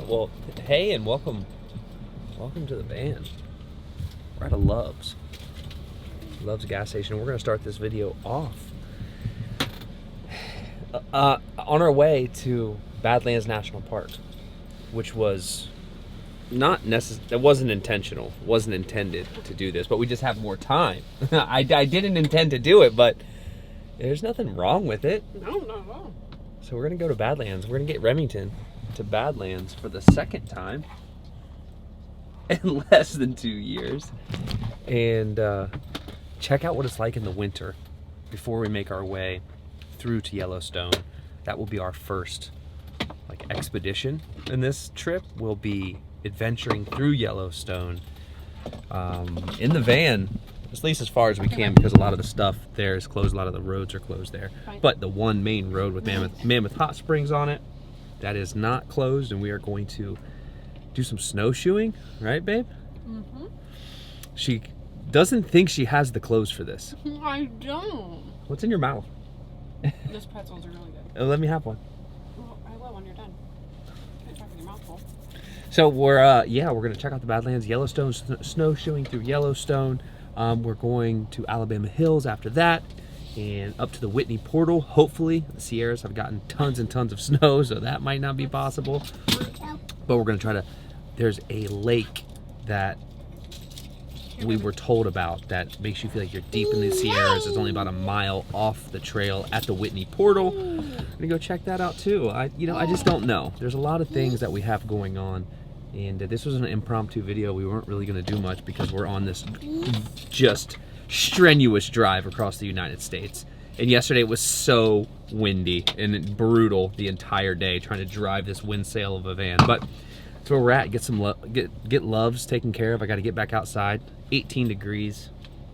Well, hey, and welcome to the van. We're at a Love's gas station. We're going to start this video off on our way to Badlands National Park, which was not necessary. It wasn't intentional. Wasn't intended to do this, but we just have more time. I didn't intend to do it, but there's nothing wrong with it. No, not at all. So we're going to go to Badlands. We're going to get Remington to Badlands for the second time in less than 2 years, and check out what it's like in the winter before we make our way through to Yellowstone. That will be our first expedition in this trip. We'll be adventuring through Yellowstone in the van, at least as far as we can, because a lot of the stuff there is closed. A lot of the roads are closed there. Right. But the one main road with Mammoth Hot Springs on it, that is not closed, and we are going to do some snowshoeing, right, babe? Mm-hmm. She doesn't think she has the clothes for this. I don't. What's in your mouth? Those pretzels are really good. Let me have one. Well, I will when you're done. Can't talk with your mouth full. So we're gonna check out the Badlands, Yellowstone, snowshoeing through Yellowstone. We're going to Alabama Hills after that, and up to the Whitney Portal. Hopefully, the Sierras have gotten tons and tons of snow, so that might not be possible. But we're gonna try to. There's a lake that we were told about that makes you feel like you're deep in the Sierras. It's only about a mile off the trail at the Whitney Portal. I'm gonna go check that out too. I just don't know. There's a lot of things that we have going on, and this was an impromptu video. We weren't really gonna do much because we're on this just strenuous drive across the United States. And yesterday it was so windy and brutal the entire day trying to drive this wind sail of a van. But that's where we're at. Get Loves taken care of. I got to get back outside. 18 degrees.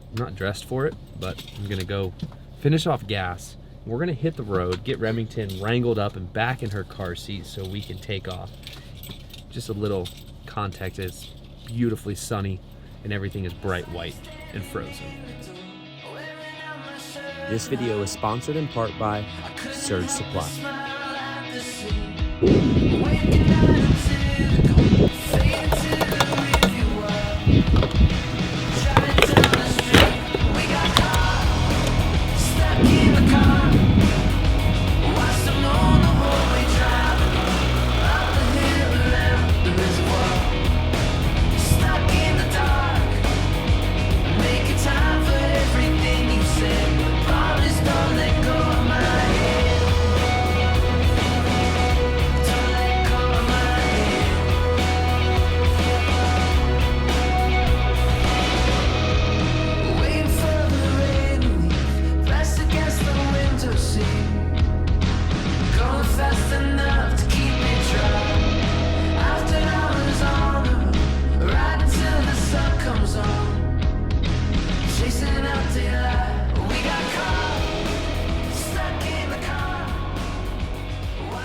I'm not dressed for it, but I'm gonna go finish off gas. We're gonna hit the road, get Remington wrangled up and back in her car seat so we can take off. Just a little context: it's beautifully sunny and everything is bright white and frozen. This video is sponsored in part by Surge Supply.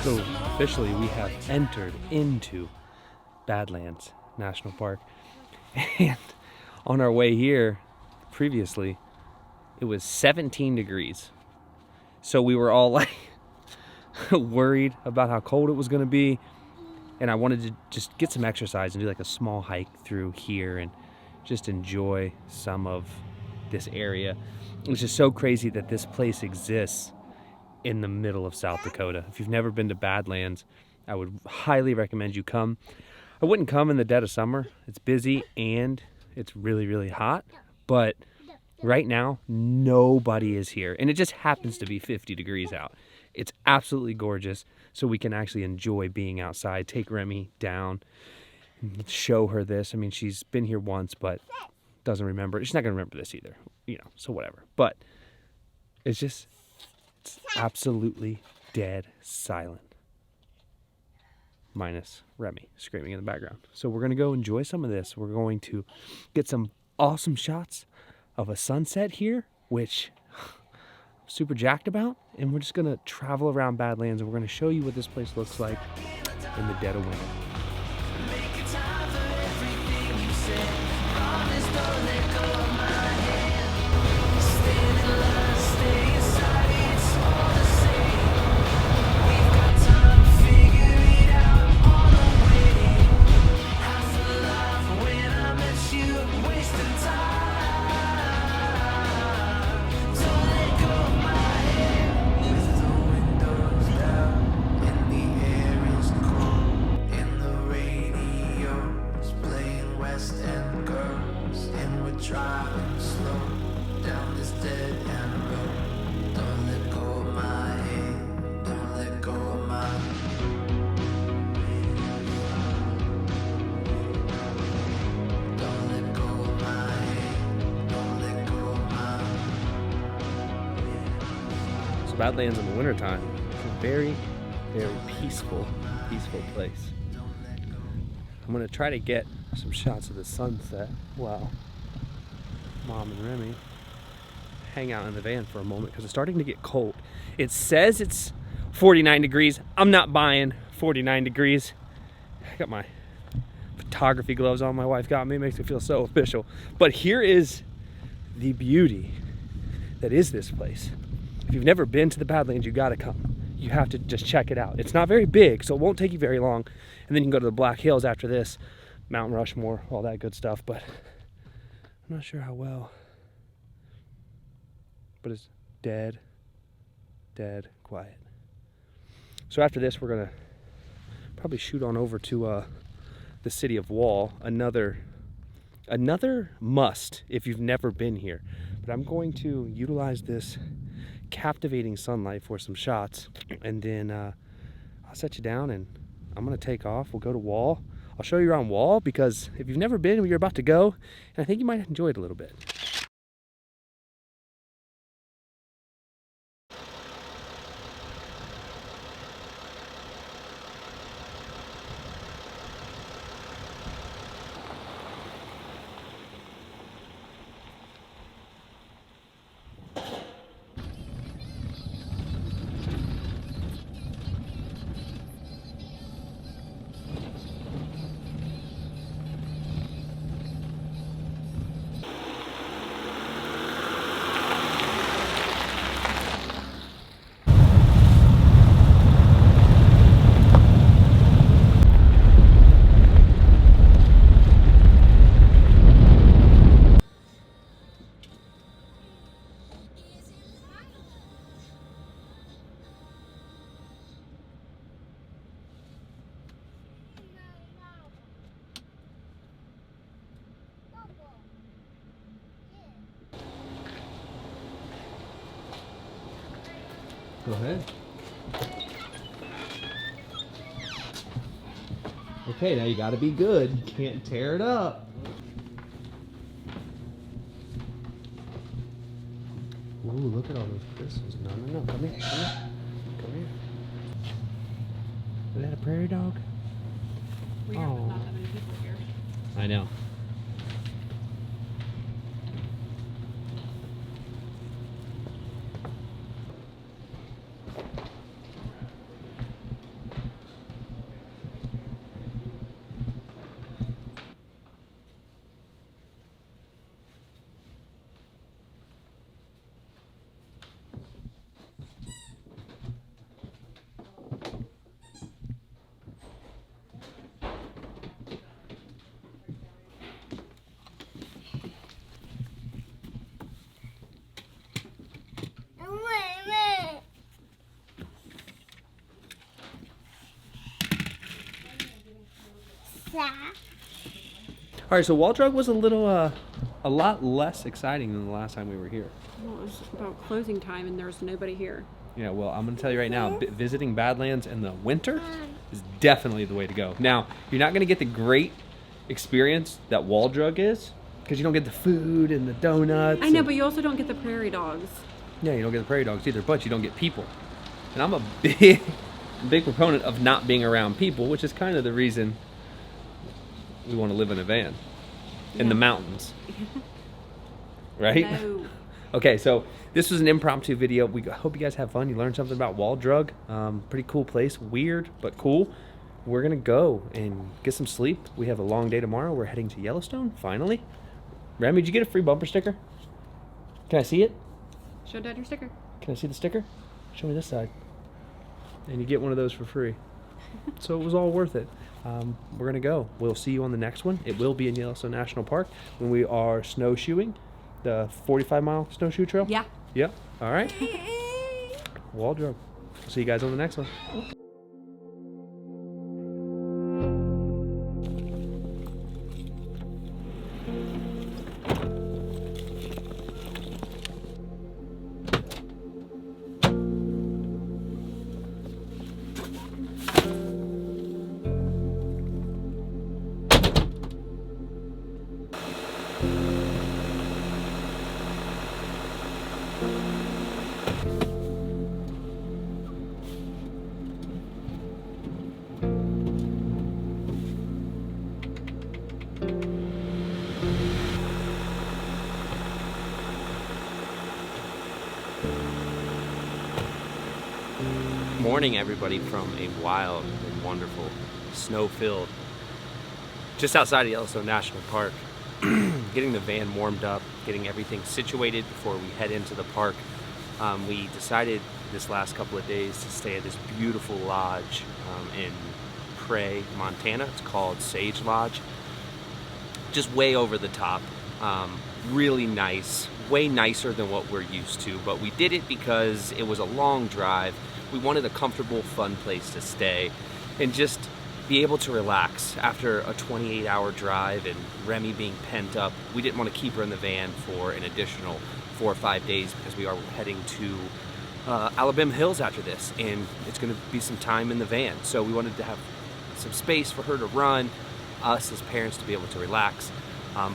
So officially we have entered into Badlands National Park, and on our way here previously it was 17 degrees. So we were all worried about how cold it was going to be, and I wanted to just get some exercise and do a small hike through here and just enjoy some of this area. It's just so crazy that this place exists in the middle of South Dakota. If you've never been to Badlands, I would highly recommend you come. I wouldn't come in the dead of summer. It's busy and it's really, really hot, but right now nobody is here, and it just happens to be 50 degrees out. It's absolutely gorgeous, so we can actually enjoy being outside, take Remy down, show her this. I mean, she's been here once, but doesn't remember. She's not gonna remember this either, so whatever. But it's absolutely dead silent, minus Remy screaming in the background. So we're gonna go enjoy some of this. We're going to get some awesome shots of a sunset here, which I'm super jacked about, and we're just gonna travel around Badlands, and we're gonna show you what this place looks like in the dead of winter. Badlands in the wintertime. It's a very, very peaceful place. I'm gonna try to get some shots of the sunset while Mom and Remy hang out in the van for a moment because it's starting to get cold. It says it's 49 degrees. I'm not buying 49 degrees. I got my photography gloves on my wife got me. It makes me feel so official. But here is the beauty that is this place. If you've never been to the Badlands, you gotta come. You have to just check it out. It's not very big, so it won't take you very long. And then you can go to the Black Hills after this, Mount Rushmore, all that good stuff. But I'm not sure how well. But it's dead quiet. So after this, we're gonna probably shoot on over to the city of Wall, another must if you've never been here. But I'm going to utilize this captivating sunlight for some shots, and then I'll set you down and I'm gonna take off. We'll go to Wall. I'll show you around Wall because if you've never been, you're about to go, and I think you might enjoy it a little bit. Go ahead. Okay, now you gotta be good. You can't tear it up. Ooh, look at all those crystals. No. Come here. Come here. Is that a prairie dog? We have not that many people here. I know. All right, so Wall Drug was a lot less exciting than the last time we were here. Well, it was about closing time and there's nobody here. Yeah, well, I'm going to tell you right now, visiting Badlands in the winter is definitely the way to go. Now, you're not going to get the great experience that Wall Drug is because you don't get the food and the donuts. I know, but you also don't get the prairie dogs. Yeah, you don't get the prairie dogs either, but you don't get people. And I'm a big proponent of not being around people, which is kind of the reason we want to live in a van in the mountains. Right? No. Okay, so this was an impromptu video. We hope you guys have fun. You learned something about Wall Drug. Pretty cool place. Weird, but cool. We're going to go and get some sleep. We have a long day tomorrow. We're heading to Yellowstone, finally. Remy, did you get a free bumper sticker? Can I see it? Show Dad your sticker. Can I see the sticker? Show me this side. And you get one of those for free. So it was all worth it. We're going to go. We'll see you on the next one. It will be in Yellowstone National Park when we are snowshoeing the 45-mile snowshoe trail. Yeah. Yep. All right. Wall Drug. See you guys on the next one. Morning, everybody, from a wild and wonderful, snow-filled, just outside of Yellowstone National Park. Getting the van warmed up, getting everything situated before we head into the park. We decided this last couple of days to stay at this beautiful lodge in Prairie, Montana. It's called Sage Lodge. Just way over the top. Really nice, way nicer than what we're used to, but we did it because it was a long drive. We wanted a comfortable, fun place to stay and just be able to relax after a 28-hour drive, and Remy being pent up. We didn't want to keep her in the van for an additional 4 or 5 days because we are heading to Alabama Hills after this, and it's going to be some time in the van. So we wanted to have some space for her to run, us as parents to be able to relax.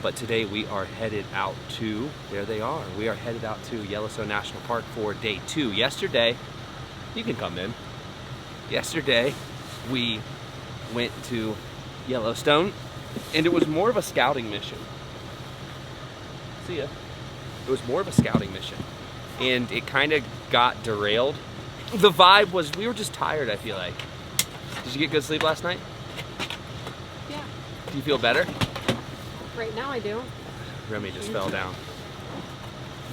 But today we are headed out to, there they are, we are headed out to Yellowstone National Park for day 2. Yesterday, you can come in. Yesterday, we went to Yellowstone, and it was more of a scouting mission. See ya. It was more of a scouting mission, and it kind of got derailed. The vibe was, we were just tired, I feel like. Did you get good sleep last night? Yeah. Do you feel better? Right now I do. Remy just fell down.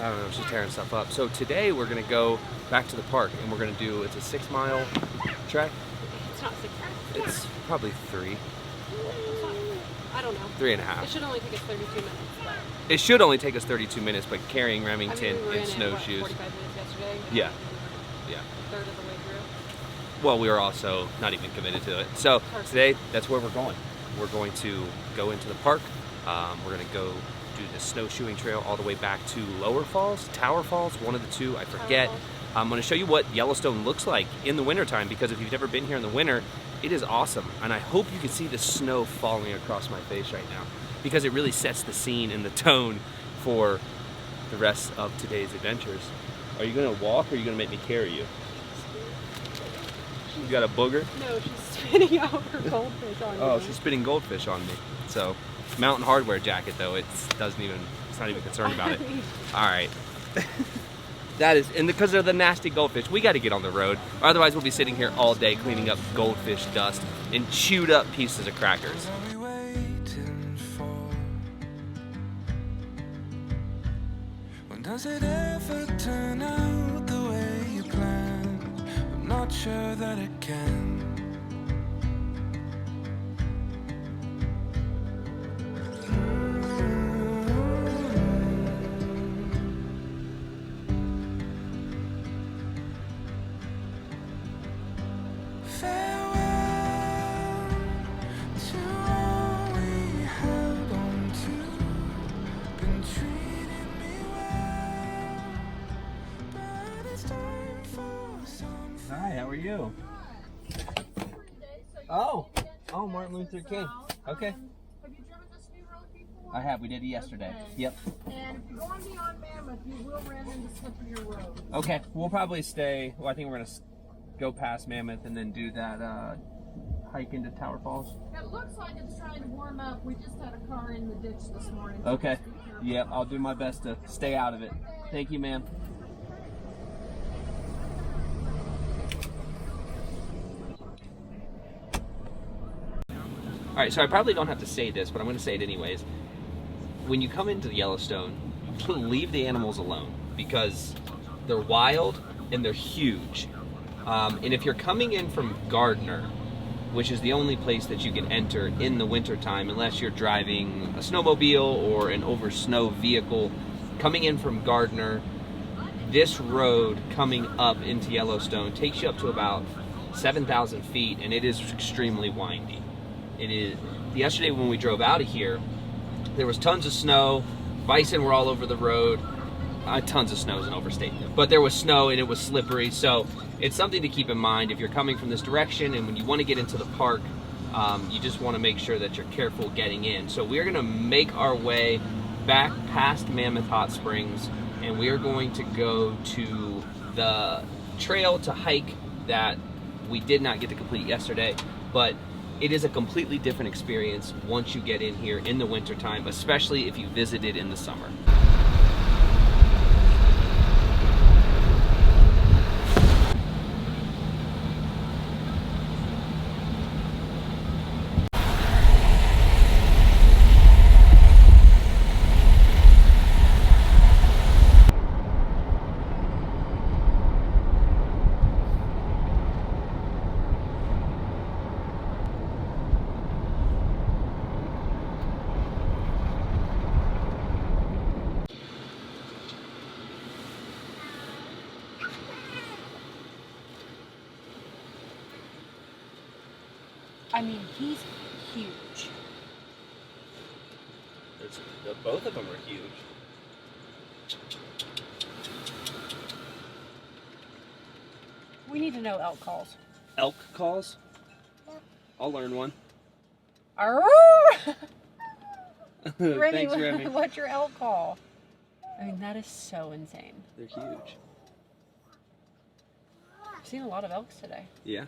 I don't know, she's tearing stuff up. So today we're gonna go back to the park, and we're gonna do, it's a 6-mile trek. It's not 6. It's probably 3. It's not, I don't know. 3.5. It should only take us 32 minutes. But, It should only take us 32 minutes, but carrying I Remington mean, we were in in snowshoes. It, 45 minutes yesterday. Yeah. Yeah. A third of the way through. Well, we were also not even committed to it. So today, that's where we're going. We're going to go into the park. We're going to go do the snowshoeing trail all the way back to Lower Falls, Tower Falls, one of the two, I forget. I'm going to show you what Yellowstone looks like in the wintertime, because if you've never been here in the winter, it is awesome. And I hope you can see the snow falling across my face right now, because it really sets the scene and the tone for the rest of today's adventures. Are you going to walk, or are you going to make me carry you? You got a booger? No, she's spitting out her goldfish on me. Oh, she's spitting goldfish on me. So, Mountain Hardwear jacket though, it's not even concerned about it. All right. That is, and because of the nasty goldfish, we got to get on the road. Otherwise, we'll be sitting here all day cleaning up goldfish dust and chewed up pieces of crackers. When does it ever turn out the way you planned? I'm not sure that it can. Hi, how are you? Oh, Martin Luther King. Okay. Have you driven this new road before? I have. We did it yesterday. Okay. Yep. And if you're going beyond Mammoth, you will run into slippery roads. Okay. We'll probably stay. Well, I think we're gonna go past Mammoth and then do that hike into Tower Falls. It looks like it's trying to warm up. We just had a car in the ditch this morning. So Okay. just be careful. Yep. I'll do my best to stay out of it. Thank you, ma'am. All right, so I probably don't have to say this, but I'm going to say it anyways. When you come into Yellowstone, leave the animals alone, because they're wild and they're huge. And if you're coming in from Gardner, which is the only place that you can enter in the wintertime, unless you're driving a snowmobile or an over snow vehicle, coming in from Gardner, this road coming up into Yellowstone takes you up to about 7,000 feet, and it is extremely windy. It is. Yesterday when we drove out of here, there was tons of snow. Bison were all over the road. Tons of snow is an overstatement, but there was snow and it was slippery. So it's something to keep in mind if you're coming from this direction, and when you want to get into the park, you just want to make sure that you're careful getting in. So we're going to make our way back past Mammoth Hot Springs, and we are going to go to the trail to hike that we did not get to complete yesterday, but it is a completely different experience once you get in here in the wintertime, especially if you visited in the summer. I mean, he's huge. Both of them are huge. We need to know elk calls. Elk calls? I'll learn one. Arr! Remy, Thanks, Remy. what's your elk call? I mean, that is so insane. They're huge. I've seen a lot of elks today. Yeah.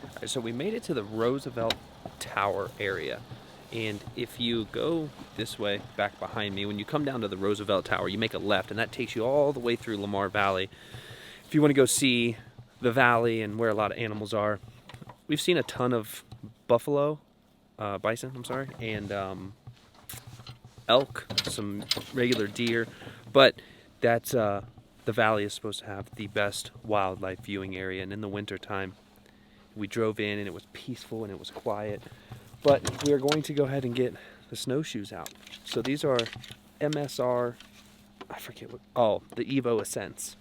All right, so we made it to the Roosevelt Tower area. And if you go this way, back behind me, when you come down to the Roosevelt Tower, you make a left, and that takes you all the way through Lamar Valley. If you want to go see the valley and where a lot of animals are, we've seen a ton of bison, and elk, some regular deer, but that's the valley is supposed to have the best wildlife viewing area, and in the wintertime, we drove in and it was peaceful and it was quiet. But we are going to go ahead and get the snowshoes out. So these are MSR, I forget what, the Evo Ascents.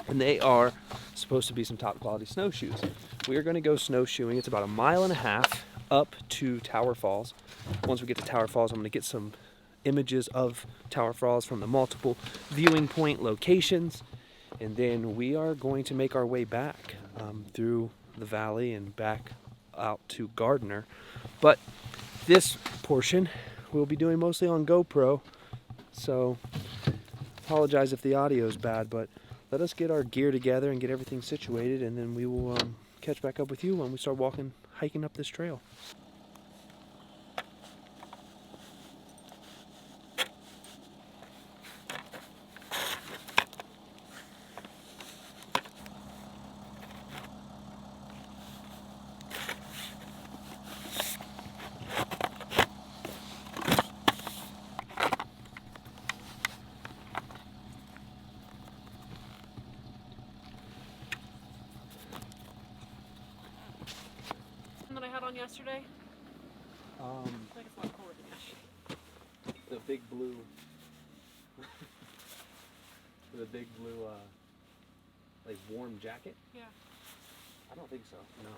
And they are supposed to be some top quality snowshoes. We are going to go snowshoeing. It's about 1.5 miles up to Tower Falls. Once we get to Tower Falls, I'm going to get some images of Tower Falls from the multiple viewing point locations. And then we are going to make our way back through the valley and back out to Gardner. But this portion we'll be doing mostly on GoPro, so apologize if the audio is bad, but let us get our gear together and get everything situated, and then we will catch back up with you when we start hiking up this trail. That I had on yesterday. I think it's a lot cooler than yesterday. The big blue, like warm jacket? Yeah. I don't think so, no.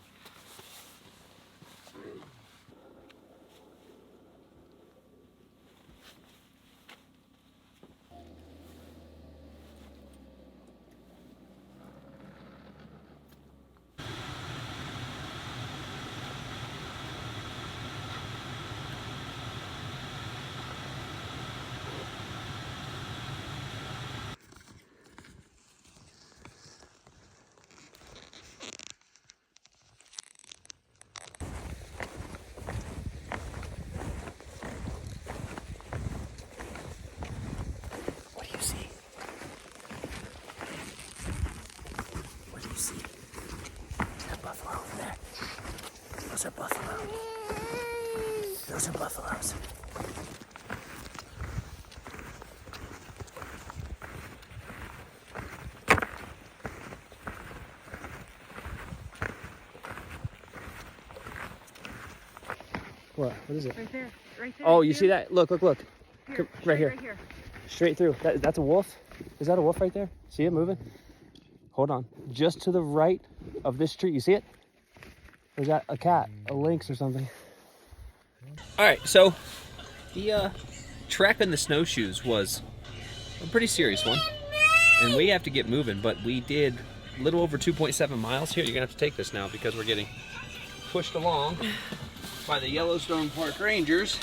Those are buffalo. Those are buffaloes. What? What is it? Right there. Right there. Oh, you see that? Look, look, look. Here, Right here. Right here. Straight through. That's a wolf? Is that a wolf right there? See it moving? Hold on. Just to the right of this tree. You see it? Or is that a cat? A lynx or something? All right, so the trek in the snowshoes was a pretty serious one. And we have to get moving, but we did a little over 2.7 miles. Here, you're going to have to take this now because we're getting pushed along by the Yellowstone Park Rangers.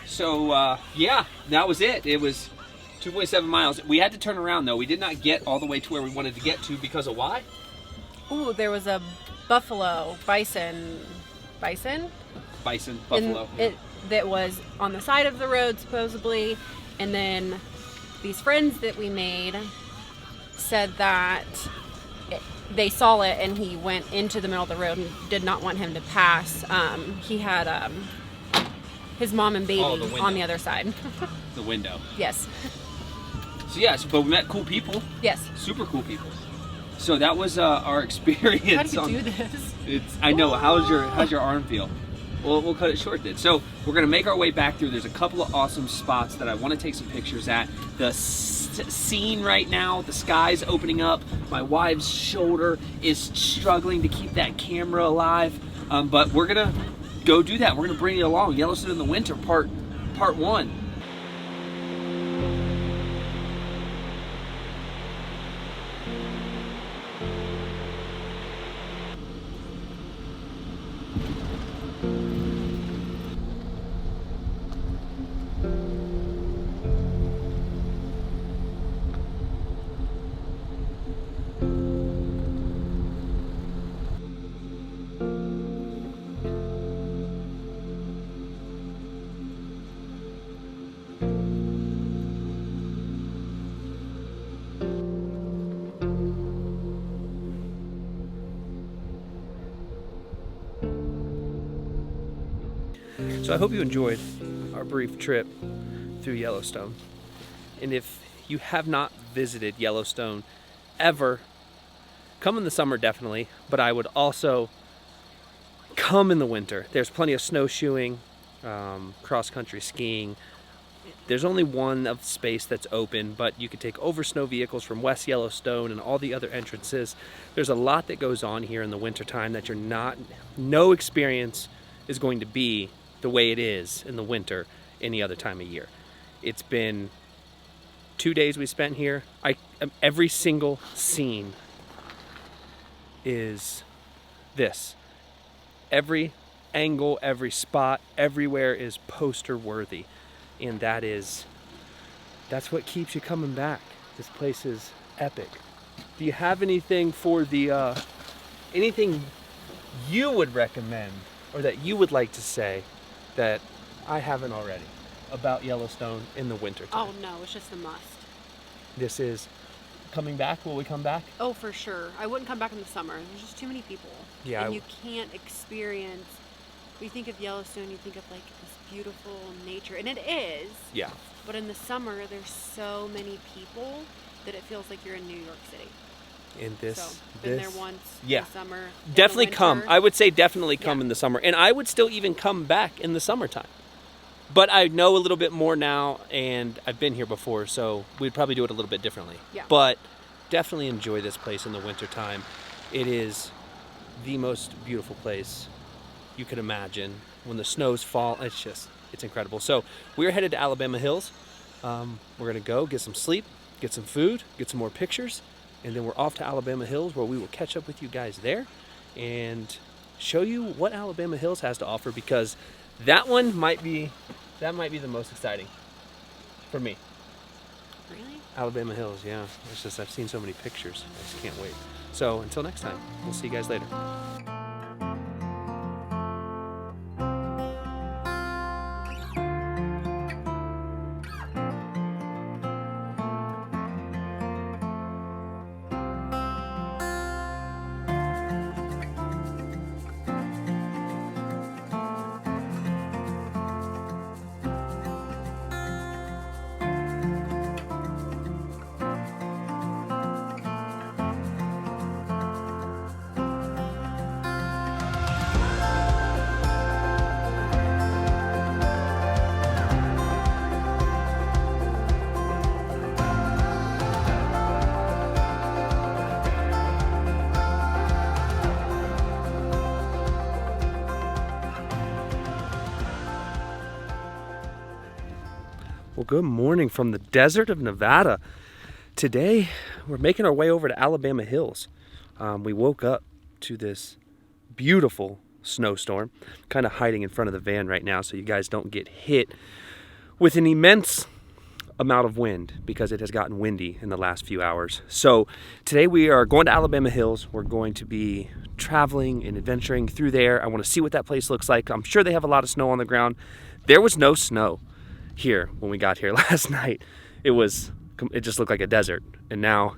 So, yeah, that was it. It was 2.7 miles. We had to turn around, though. We did not get all the way to where we wanted to get to because of why? Ooh, there was a bison buffalo. that was on the side of the road supposedly, and then these friends that we made said that they saw it and he went into the middle of the road and did not want him to pass. He had his mom and baby on the other side. The window. Yes. So yes, but we met cool people. Yes. Super cool people. So that was our experience. How do you do this? I know. How's your arm feel? We'll cut it short then. So we're gonna make our way back through. There's a couple of awesome spots that I want to take some pictures at. The scene right now, the sky's opening up. My wife's shoulder is struggling to keep that camera alive, but we're gonna go do that. We're gonna bring you along. Yellowstone in the Winter, part 1. So I hope you enjoyed our brief trip through Yellowstone. And if you have not visited Yellowstone ever, come in the summer definitely, but I would also come in the winter. There's plenty of snowshoeing, cross-country skiing. There's only one of space that's open, but you could take over snow vehicles from West Yellowstone and all the other entrances. There's a lot that goes on here in the wintertime that no experience is going to be the way it is in the winter any other time of year. It's been 2 days we spent here. Every single scene is this. Every angle, every spot, everywhere is poster worthy. And that's what keeps you coming back. This place is epic. Do you have anything for anything you would recommend or that you would like to say that I haven't already about Yellowstone in the winter time? Oh no, it's just a must. This is coming back. Will we come back? Oh, for sure. I wouldn't come back in the summer. There's just too many people. Yeah. And you can't experience. When you think of Yellowstone, you think of like this beautiful nature, and it is. Yeah. But in the summer, there's so many people that it feels like you're in New York City. In this, So, been there once yeah. in the summer. in Definitely the come. winter. I would say definitely come Yeah. in the summer. And I would still even come back in the summertime. But I know a little bit more now, and I've been here before, so we'd probably do it a little bit differently. Yeah. But definitely enjoy this place in the wintertime. It is the most beautiful place you could imagine. When the snows fall, it's incredible. So we're headed to Alabama Hills. We're gonna go get some sleep, get some food, get some more pictures, and then we're off to Alabama Hills, where we will catch up with you guys there and show you what Alabama Hills has to offer, because that might be the most exciting for me. Really? Alabama Hills, yeah. It's just I've seen so many pictures. I just can't wait. So until next time, we'll see you guys later. Well, good morning from the desert of Nevada. Today, we're making our way over to Alabama Hills. We woke up to this beautiful snowstorm, kind of hiding in front of the van right now so you guys don't get hit with an immense amount of wind because it has gotten windy in the last few hours. So today we are going to Alabama Hills. We're going to be traveling and adventuring through there. I want to see what that place looks like. I'm sure they have a lot of snow on the ground. There was no snow here when we got here last night. It just looked like a desert, and now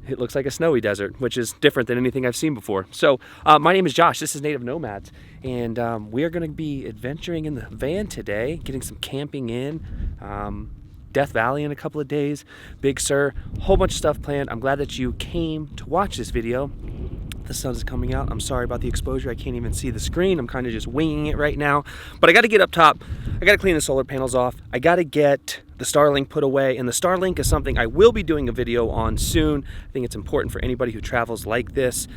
it looks like a snowy desert, which is different than anything I've seen before. So my name is Josh. This is Native Nomads, and we are going to be adventuring in the van today, getting some camping in. Death Valley in a couple of days, Big Sur, whole bunch of stuff planned. I'm glad that you came to watch this video. The sun is coming out. I'm sorry about the exposure. I can't even see the screen. I'm kind of just winging it right now. But I got to get up top. I got to clean the solar panels off. I got to get the Starlink put away. And the Starlink is something I will be doing a video on soon. I think it's important for anybody who travels like this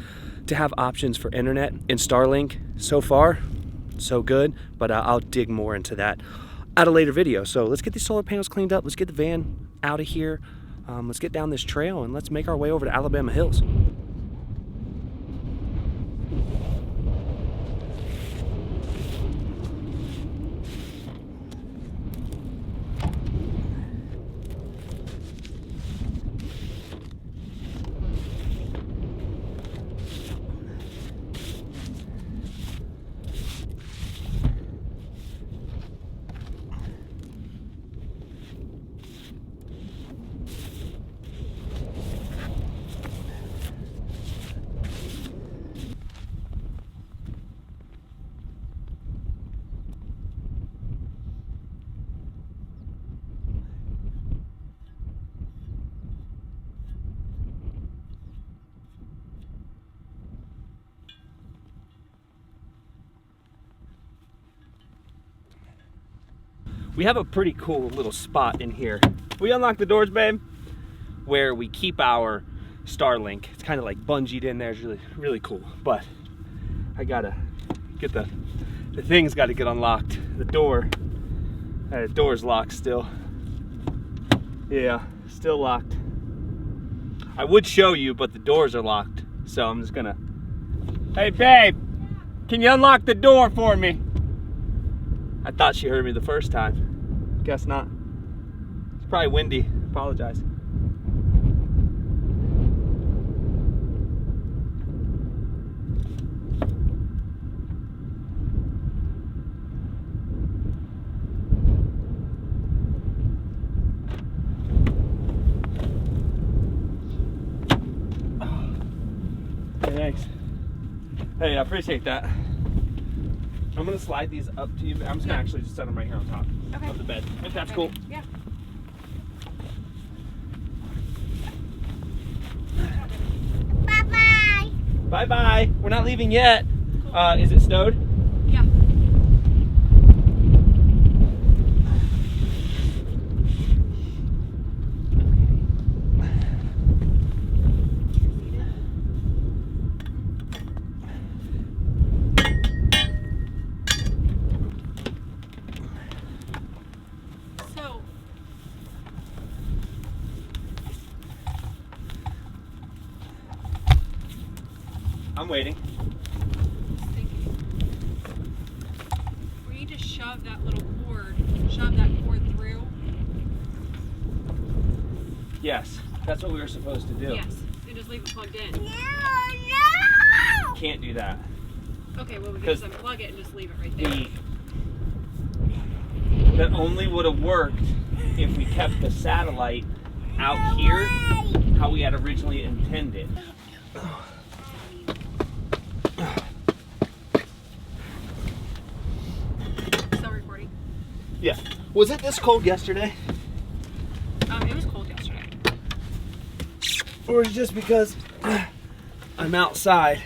to have options for internet. And Starlink, so far, so good. But I'll dig more into that at a later video. So let's get these solar panels cleaned up. Let's get the van out of here. Let's get down this trail and let's make our way over to Alabama Hills. We have a pretty cool little spot in here. We unlock the doors, babe, where we keep our Starlink. It's kind of like bungeed in there. It's really, really cool. But I gotta get the thing's got to get unlocked. The door's locked still. Yeah, still locked. I would show you, but the doors are locked. So I'm just gonna. Hey, babe, can you unlock the door for me? I thought she heard me the first time. Guess not. It's probably windy. Apologize. Hey, thanks. Hey, I appreciate that. I'm gonna slide these up to you. I'm just gonna actually just set them right here on top of the bed. If that's cool. Yeah. Bye-bye. Bye-bye. We're not leaving yet. Cool. Is it snowed? Yeah. I'm waiting. We need to shove that little cord, through. Yes, that's what we were supposed to do. Yes, and just leave it plugged in. No! Can't do that. Okay, well we can just unplug it and just leave it right there. That only would have worked if we kept the satellite out here how we had originally intended. Still recording? Yeah. Was it this cold yesterday? It was cold yesterday. Or is it just because I'm outside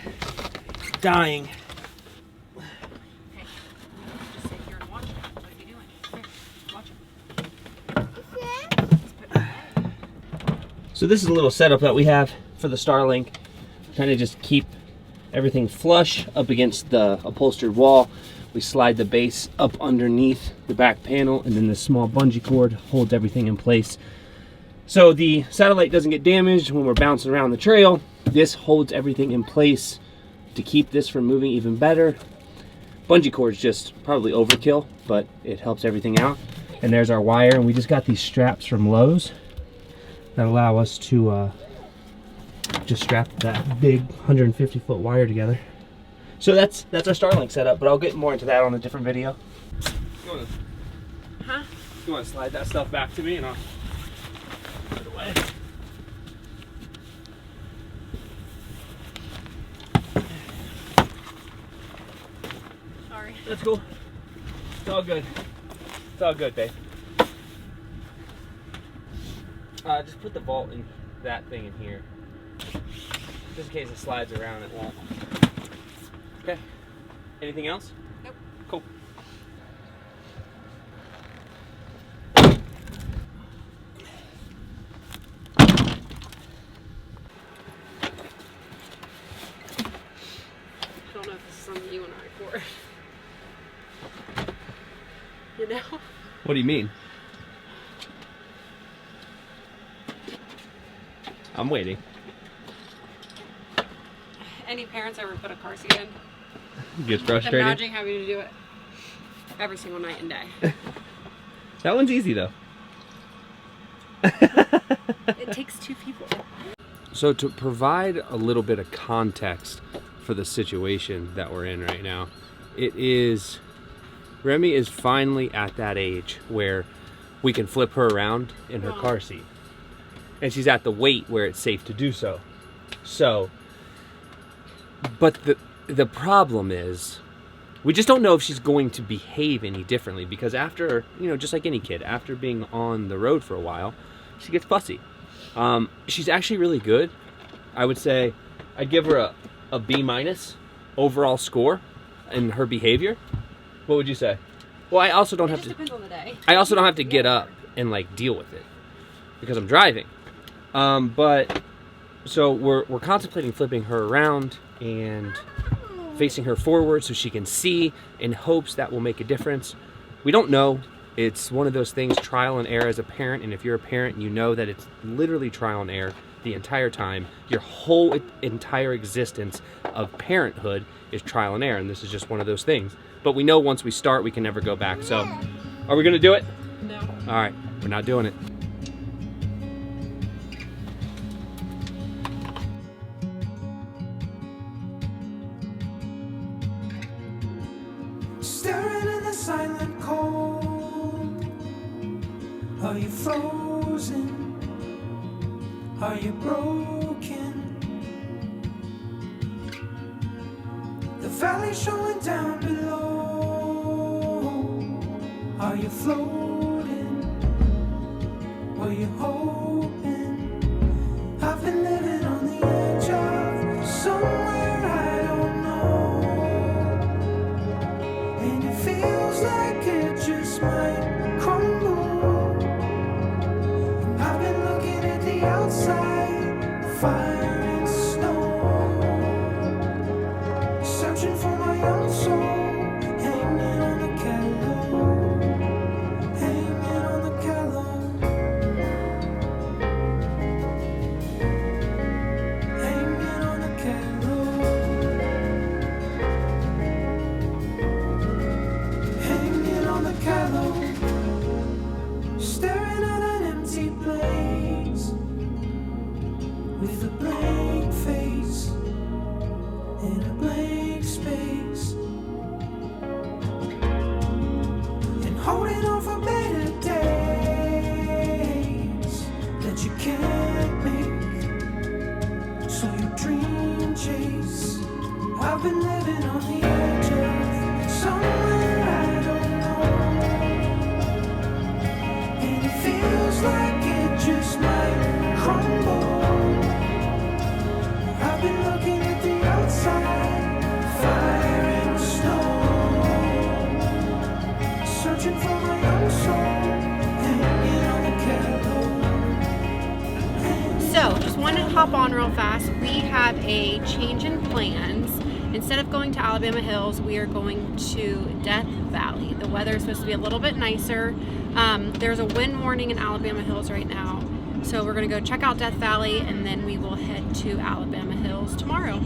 dying? Okay. Just sit here and watch it. What are you doing? Here, watch it. So this is a little setup that we have for the Starlink. Kind of just keep everything flush up against the upholstered wall. We slide the base up underneath the back panel, and then this small bungee cord holds everything in place. So the satellite doesn't get damaged when we're bouncing around the trail. This holds everything in place to keep this from moving even better. Bungee cord's just probably overkill, but it helps everything out. And there's our wire, and we just got these straps from Lowe's that allow us to just strap that big 150-foot wire together. So that's our Starlink setup, but I'll get more into that on a different video. You want to slide that stuff back to me, and I'll put it away. Sorry. That's cool. It's all good. It's all good, babe. Just put the vault in that thing in here. Just in case it slides around, it won't. Okay. Anything else? Nope. Cool. I don't know if this is something you and I for. You know? What do you mean? I'm waiting. Any parents ever put a car seat in? Gets frustrating. Imagine having to do it every single night and day. That one's easy though. It takes two people. So to provide a little bit of context for the situation that we're in right now, Remy is finally at that age where we can flip her around in her car seat. And she's at the weight where it's safe to do so. But the problem is, we just don't know if she's going to behave any differently, because after, just like any kid, after being on the road for a while, she gets fussy. She's actually really good. I would say I'd give her a B- overall score in her behavior. What would you say? Well, I also don't have to. Depends on the day. I also don't have to get up and deal with it because I'm driving. But so we're contemplating flipping her around and facing her forward so she can see, in hopes that will make a difference. We don't know. It's one of those things, trial and error as a parent, and if you're a parent, you know that it's literally trial and error the entire time. Your whole entire existence of parenthood is trial and error, and this is just one of those things. But we know once we start, we can never go back. So, are we gonna do it? No. All right, we're not doing it. Staring in the silent cold. Are you frozen? Are you broken? The valley showing down below. Are you floating? Were you hoping? I've been living on the edge of somewhere I don't know. And it feels like it just might crumble. And I've been looking at the outside, fire and snow, searching for my own soul, hanging on the gallows, hanging on the gallows, hanging on the gallows, hanging on the gallows, staring at an empty place with a blank face in a blank space, and holding on for better days that you can't make, so you dream chase. I've been living on the edge of somewhere I don't know, and it feels like it just might crumble. I've been looking at the outside, fire and snow, searching for my own soul, hanging on the gallows. So, just wanted to hop on real fast. We have a change in plans. Instead of going to Alabama Hills, we are going to Death Valley. The weather is supposed to be a little bit nicer. There's a wind warning in Alabama Hills right now. So we're going to go check out Death Valley, and then we will head to Alabama Hills tomorrow.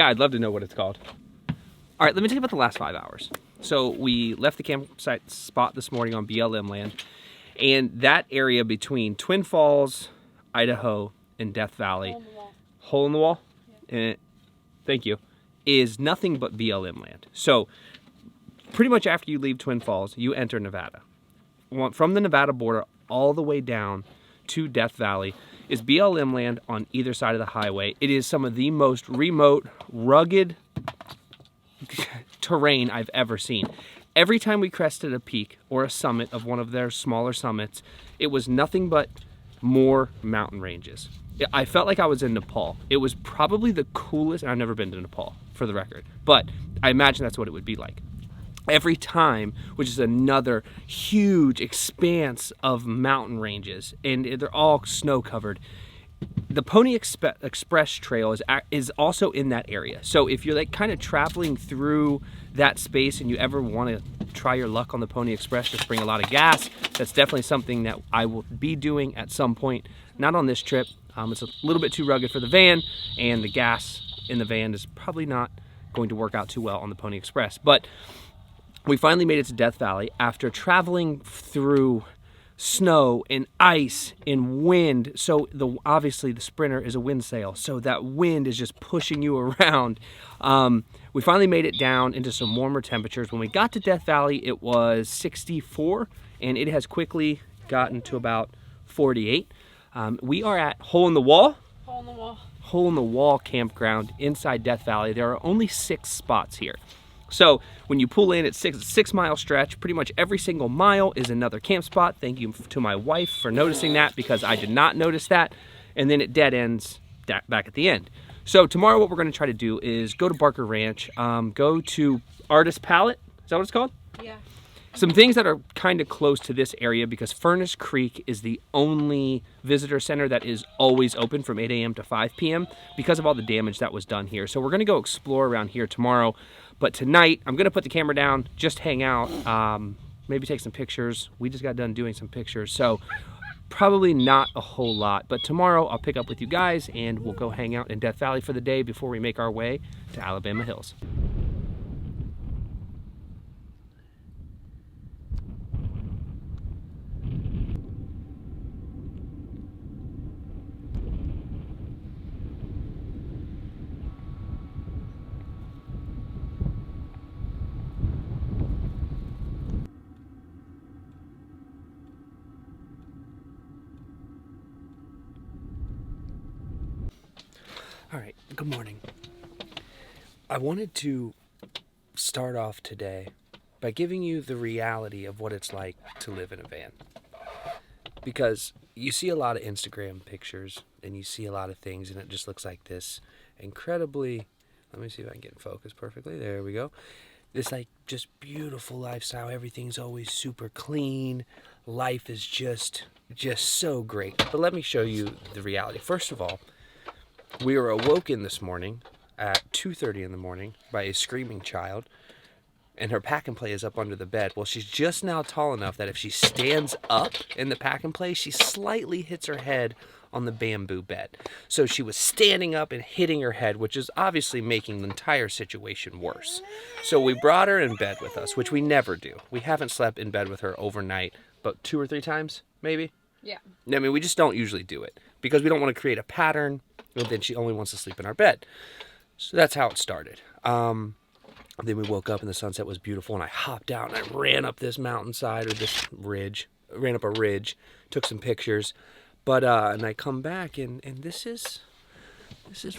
Yeah, I'd love to know what it's called. All right, let me tell you about the last 5 hours. So we left the campsite spot this morning on BLM land, and that area between Twin Falls, Idaho, and Death Valley, hole in the wall, thank you, is nothing but BLM land. So pretty much after you leave Twin Falls, you enter Nevada. From the Nevada border all the way down to Death Valley is BLM land on either side of the highway. It is some of the most remote, rugged terrain I've ever seen. Every time we crested a peak or a summit of one of their smaller summits, it was nothing but more mountain ranges. I felt like I was in Nepal. It was probably the coolest, and I've never been to Nepal for the record, but I imagine that's what it would be like. Every time, which is another huge expanse of mountain ranges, and they're all snow covered. The Pony Express Trail is also in that area. So if you're like kind of traveling through that space and you ever want to try your luck on the Pony Express, just bring a lot of gas. That's definitely something that I will be doing at some point. Not on this trip. It's a little bit too rugged for the van, and the gas in the van is probably not going to work out too well on the Pony Express. But we finally made it to Death Valley after traveling through snow and ice and wind. So obviously the Sprinter is a wind sail, so that wind is just pushing you around. We finally made it down into some warmer temperatures. When we got to Death Valley, it was 64, and it has quickly gotten to about 48. We are at Hole in the Wall campground inside Death Valley. There are only 6 spots here. So when you pull in, it's a 6-mile stretch. Pretty much every single mile is another camp spot. Thank you to my wife for noticing that, because I did not notice that. And then it dead ends back at the end. So tomorrow what we're going to try to do is go to Barker Ranch, go to Artist Palette. Is that what it's called? Yeah. Some things that are kind of close to this area, because Furnace Creek is the only visitor center that is always open from 8 a.m. to 5 p.m. because of all the damage that was done here. So we're going to go explore around here tomorrow. But tonight, I'm going to put the camera down, just hang out, maybe take some pictures. We just got done doing some pictures, so probably not a whole lot. But tomorrow, I'll pick up with you guys, and we'll go hang out in Death Valley for the day before we make our way to Alabama Hills. All right, good morning. I wanted to start off today by giving you the reality of what it's like to live in a van. Because you see a lot of Instagram pictures and you see a lot of things, and it just looks like this incredibly, let me see if I can get in focus perfectly. There we go. This like just beautiful lifestyle. Everything's always super clean. Life is just so great. But let me show you the reality. First of all, we were awoken this morning at 2:30 in the morning by a screaming child, and her pack and play is up under the bed. Well, she's just now tall enough that if she stands up in the pack and play, she slightly hits her head on the bamboo bed. So she was standing up and hitting her head, which is obviously making the entire situation worse. So we brought her in bed with us, which we never do. We haven't slept in bed with her overnight, but 2 or 3 times, maybe? Yeah. I mean, we just don't usually do it because we don't want to create a pattern, and then she only wants to sleep in our bed. So that's how it started. Then we woke up and the sunset was beautiful, and I hopped out and I ran up this mountainside, or this ridge, ran up a ridge, took some pictures. But, and I come back and this is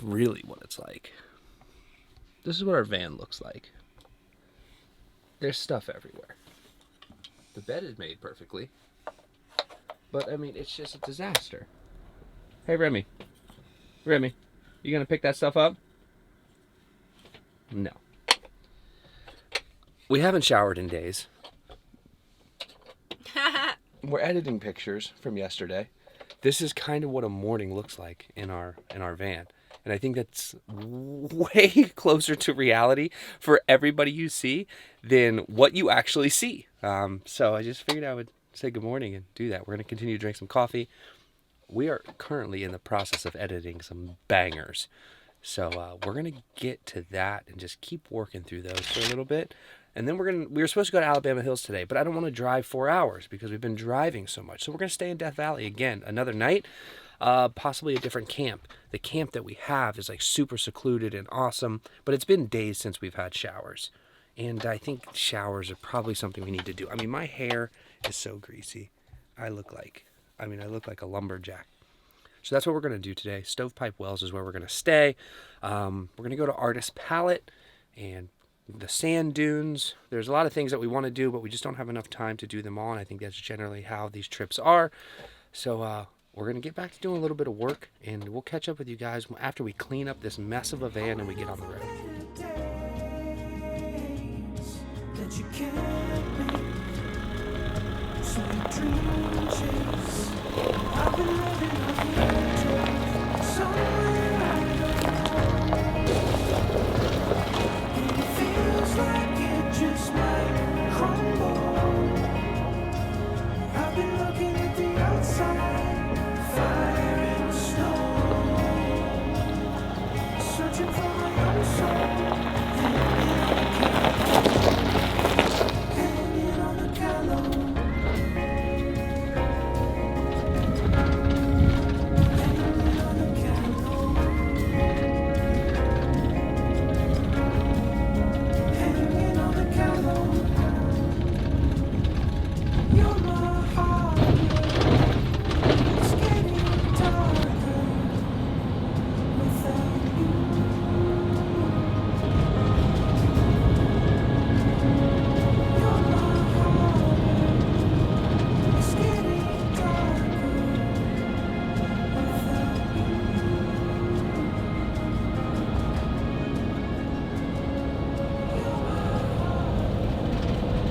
really what it's like. This is what our van looks like. There's stuff everywhere. The bed is made perfectly. But, I mean, it's just a disaster. Hey, Remy, you gonna pick that stuff up? No. We haven't showered in days. We're editing pictures from yesterday. This is kind of what a morning looks like in our van. And I think that's way closer to reality for everybody you see than what you actually see. So I just figured I would say good morning and do that. We're going to continue to drink some coffee. We are currently in the process of editing some bangers. So we're gonna get to that and just keep working through those for a little bit. And then we were supposed to go to Alabama Hills today, but I don't want to drive 4 hours because we've been driving so much. So we're gonna stay in Death Valley again another night, possibly a different camp. The camp that we have is like super secluded and awesome, but it's been days since we've had showers. And I think showers are probably something we need to do. I mean, my hair is so greasy. I look like a lumberjack. So that's what we're going to do today. Stovepipe Wells is where we're going to stay. We're going to go to Artist Palette and the sand dunes. There's a lot of things that we want to do, but we just don't have enough time to do them all. And I think that's generally how these trips are. So we're going to get back to doing a little bit of work, and we'll catch up with you guys after we clean up this mess of a van and we get on the road. That you can't make, so you dream chase. I've been living on the edge of somewhere I don't know, and it feels like it just might crumble. I've been looking at the outside, fire and snow, searching for my own soul.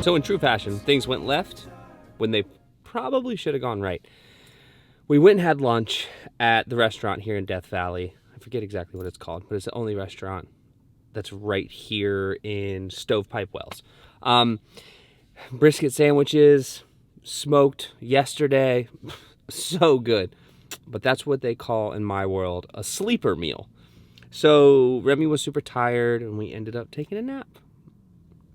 So in true fashion, things went left when they probably should have gone right. We went and had lunch at the restaurant here in Death Valley. I forget exactly what it's called, but it's the only restaurant that's right here in Stovepipe Wells. Brisket sandwiches, smoked yesterday, so good. But that's what they call in my world a sleeper meal. So Remy was super tired and we ended up taking a nap.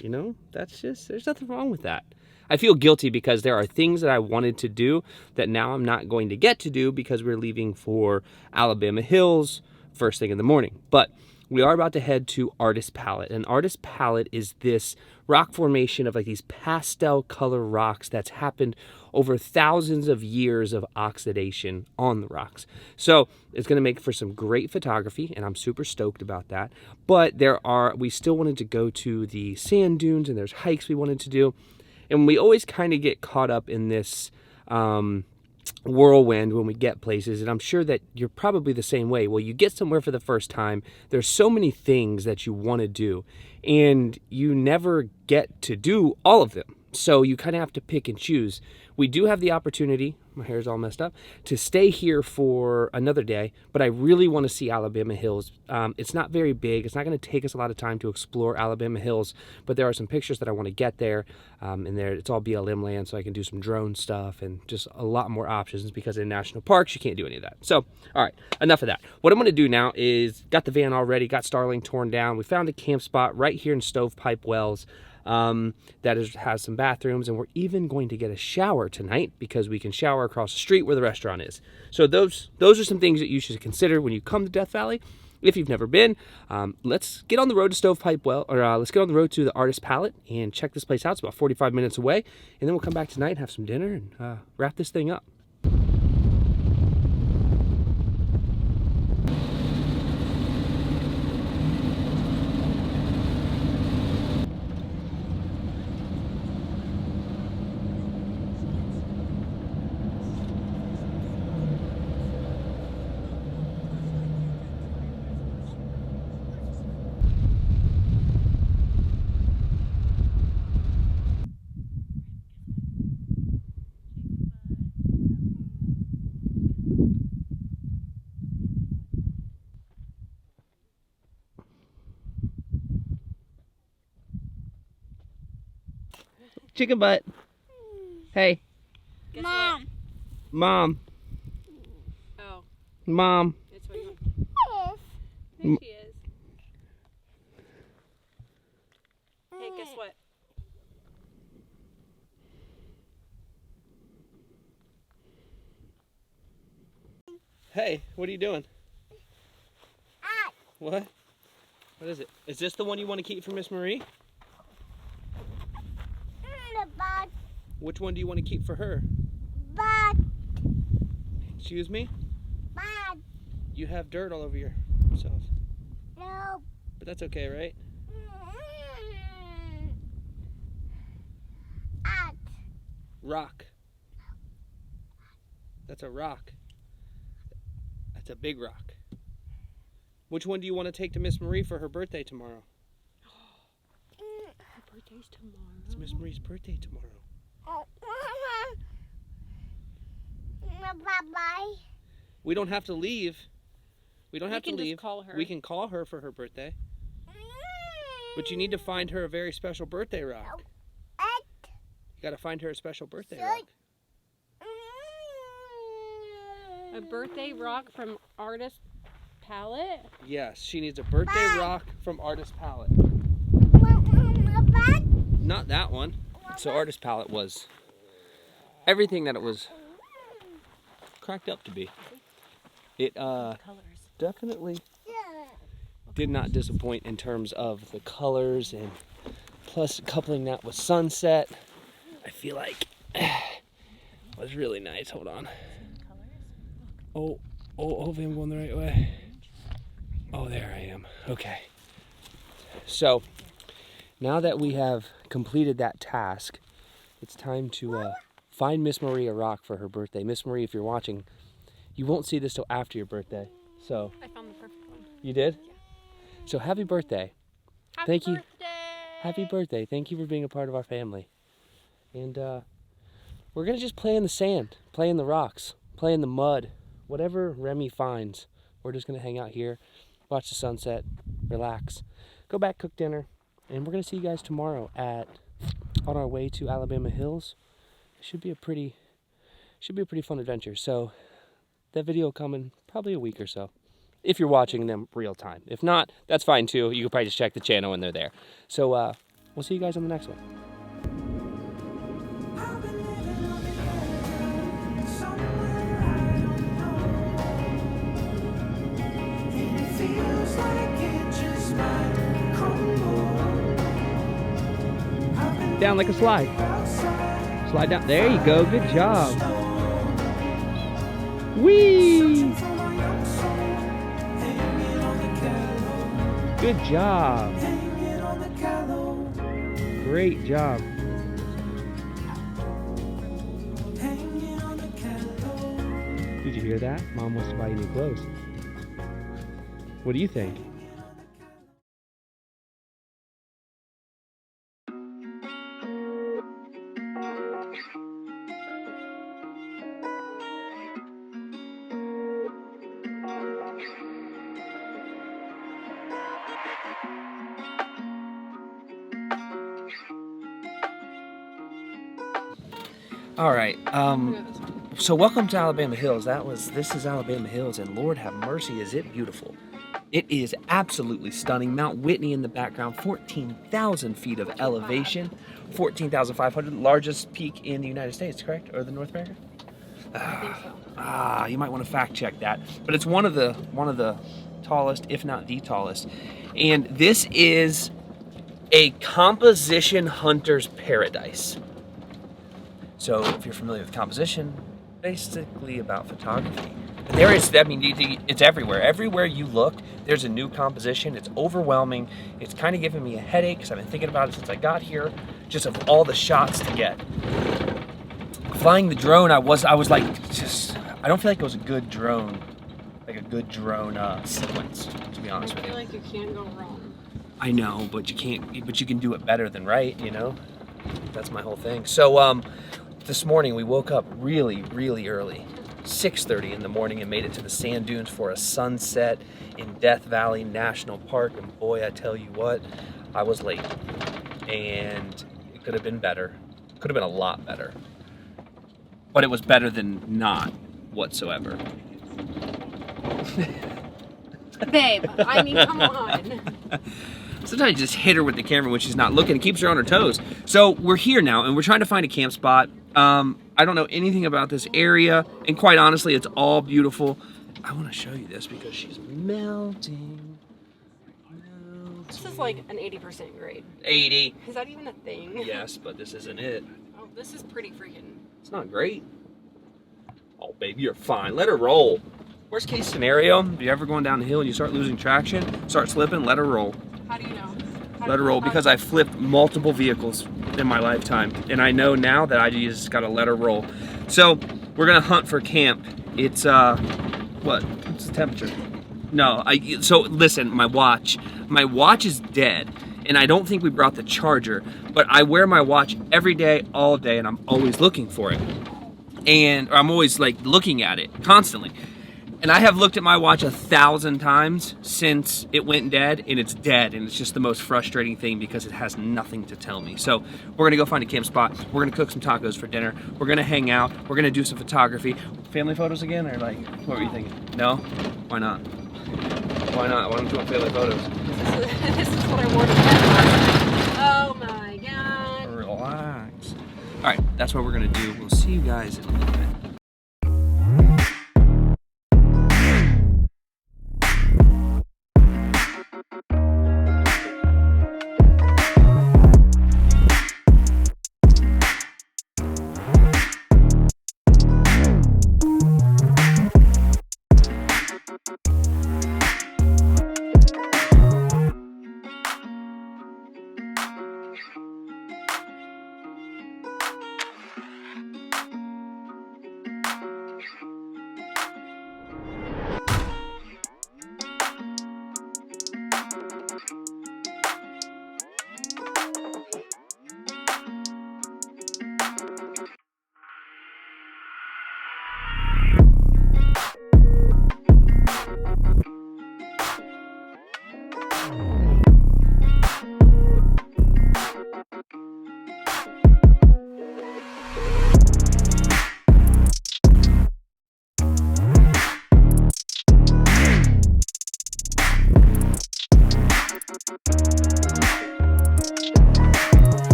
You know, there's nothing wrong with that. I feel guilty because there are things that I wanted to do that now I'm not going to get to do because we're leaving for Alabama Hills first thing in the morning. But we are about to head to Artist Palette. And Artist Palette is this rock formation of like these pastel color rocks that's happened over thousands of years of oxidation on the rocks. So it's going to make for some great photography, and I'm super stoked about that. But we still wanted to go to the sand dunes, and there's hikes we wanted to do. And we always kind of get caught up in this whirlwind when we get places, and I'm sure that you're probably the same way. Well, you get somewhere for the first time, there's so many things that you want to do, and you never get to do all of them. So you kind of have to pick and choose. We do have the opportunity, my hair's all messed up, to stay here for another day, but I really want to see Alabama Hills. It's not very big. It's not going to take us a lot of time to explore Alabama Hills, but there are some pictures that I want to get there. And there, it's all BLM land, so I can do some drone stuff and just a lot more options because in national parks, you can't do any of that. So, all right, enough of that. What I'm going to do now is got the van all ready, got Starling torn down. We found a camp spot right here in Stovepipe Wells. Has some bathrooms, and we're even going to get a shower tonight because we can shower across the street where the restaurant is. So those are some things that you should consider when you come to Death Valley. If you've never been, let's get on the road to Stovepipe Well, or let's get on the road to the Artist Palette and check this place out. It's about 45 minutes away, and then we'll come back tonight, have some dinner, and wrap this thing up. Chicken butt. Hey. Guess Mom. Mom. what? Oh, Mom. it's what you want. There she is. Hey, guess what? Hey, what are you doing? What? What is it? Is this the one you want to keep for Miss Marie? Which one do you want to keep for her? Excuse me? You have dirt all over yourself. No. But that's okay, right? Rock. That's a rock. That's a big rock. Which one do you want to take to Miss Marie for her birthday tomorrow? Her birthday's tomorrow. It's Miss Marie's birthday tomorrow. Bye-bye. We don't have to leave. We don't have to just leave. call her. We can call her for her birthday. But you need to find her a very special birthday rock. You gotta find her a special birthday rock. A birthday rock from Artist Palette? Yes, she needs a birthday rock from Artist Palette. Not that one. So Artist Palette was everything that it was cracked up to be. It Colors. definitely did not disappoint in terms of the colors, and plus coupling that with sunset, I feel like was really nice. Hold on. Oh, hopefully I'm going the right way. Oh, there I am. Okay. So now that we have completed that task, it's time to find Miss Marie a rock for her birthday. Miss Marie, if you're watching, you won't see this till after your birthday. So I found the perfect one. you did? So happy birthday. Thank you. Birthday! Happy birthday. Thank you for being a part of our family. And we're going to just play in the sand, play in the rocks, play in the mud, whatever Remy finds. We're just going to hang out here, watch the sunset, relax, go back, cook dinner, and we're going to see you guys tomorrow on our way to Alabama Hills. It should be a pretty fun adventure. So that video will come in probably a week or so, if you're watching them real time. If not, that's fine too. You can probably just check the channel when they're there. So we'll see you guys on the next one. I've been living on the edge, somewhere I don't know. And it feels like it just might crumble. I've been Down like a slide. outside, Slide down. There you go. Good job. searching Whee! for my young soul, hanging on the gallows, Good job. hanging on the gallows, Great job. hanging on the gallows. Did you hear that? Mom wants to buy you new clothes. What do you think? All right. So welcome to Alabama Hills. This is Alabama Hills, and Lord have mercy, is it beautiful. It is absolutely stunning. Mount Whitney in the background, 14,000 feet of elevation, 14,500, largest peak in the United States, correct? Or the North America? I think so. You might want to fact check that. But it's one of the tallest, if not the tallest. And this is a composition hunter's paradise. So if you're familiar with composition, basically about photography. And there is, I mean, it's everywhere. Everywhere you look, there's a new composition. It's overwhelming. It's kind of giving me a headache because I've been thinking about it since I got here, just of all the shots to get. Flying the drone, I was like, I don't feel like it was a good drone, sequence, to be honest I with feel you. like you can't go wrong. I know, but you can do it better than right, you know? That's my whole thing. So, this morning we woke up really, really early, 6:30 in the morning, and made it to the sand dunes for a sunset in Death Valley National Park. And boy, I tell you what, I was late. And it could have been better. Could have been a lot better. But it was better than not whatsoever. Babe, I mean, come on. Sometimes you just hit her with the camera when she's not looking. It keeps her on her toes. So we're here now, and we're trying to find a camp spot. I don't know anything about this area, and quite honestly, it's all beautiful. I want to show you this because she's melting. This is like an 80% grade. 80. Is that even a thing? Yes, but this isn't it. Oh, this is pretty freaking. It's not great. Oh, baby, you're fine. Let her roll. Worst case scenario, if you're ever going down the hill and you start losing traction, start slipping, let her roll. How do you know? Let her roll because I flipped multiple vehicles in my lifetime, and I know now that I just gotta let her roll. So we're gonna hunt for camp. It's what's the temperature? No, so listen, my watch is dead, and I don't think we brought the charger, but I wear my watch every day, all day, and I'm always looking for it, and I'm always like looking at it constantly. And I have looked at my watch 1,000 times since it went dead, and it's dead, and it's just the most frustrating thing because it has nothing to tell me. So we're gonna go find a camp spot. We're gonna cook some tacos for dinner. We're gonna hang out. We're gonna do some photography. Family photos again, or like, what were you thinking? No? Why not? Why not? Why don't you want family photos? This is what I wore to bed last night. Oh my god. Relax. All right, that's what we're gonna do. We'll see you guys in a little bit.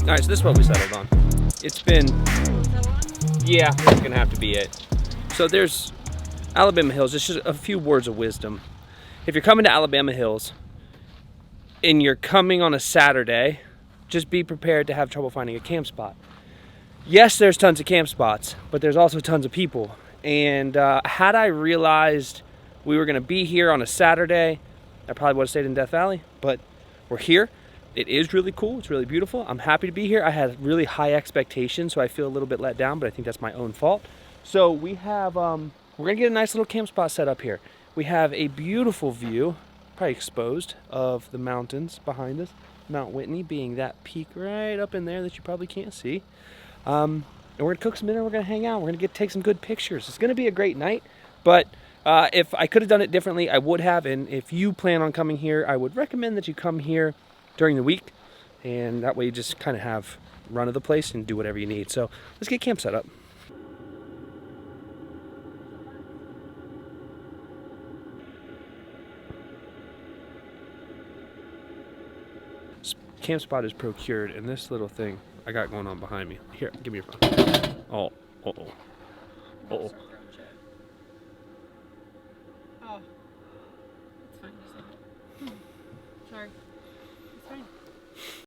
All right, so this is what we settled on. It's been, yeah, it's gonna have to be it. So there's Alabama Hills, just a few words of wisdom. If you're coming to Alabama Hills and you're coming on a Saturday, just be prepared to have trouble finding a camp spot. Yes, there's tons of camp spots, but there's also tons of people. And had I realized we were gonna be here on a Saturday, I probably would have stayed in Death Valley, but we're here. It is really cool, it's really beautiful. I'm happy to be here. I had really high expectations, so I feel a little bit let down, but I think that's my own fault. So we have, we're gonna get a nice little camp spot set up here. We have a beautiful view, probably exposed, of the mountains behind us. Mount Whitney being that peak right up in there that you probably can't see. And we're gonna cook some dinner, we're gonna hang out, we're gonna take some good pictures. It's gonna be a great night, but if I could have done it differently, I would have, and if you plan on coming here, I would recommend that you come here during the week, and that way you just kind of have run of the place and do whatever you need. So let's get camp set up. Camp spot is procured, and this little thing I got going on behind me. Here, give me your phone. Oh, uh-oh. Uh-oh. Oh. It's fine. Sorry.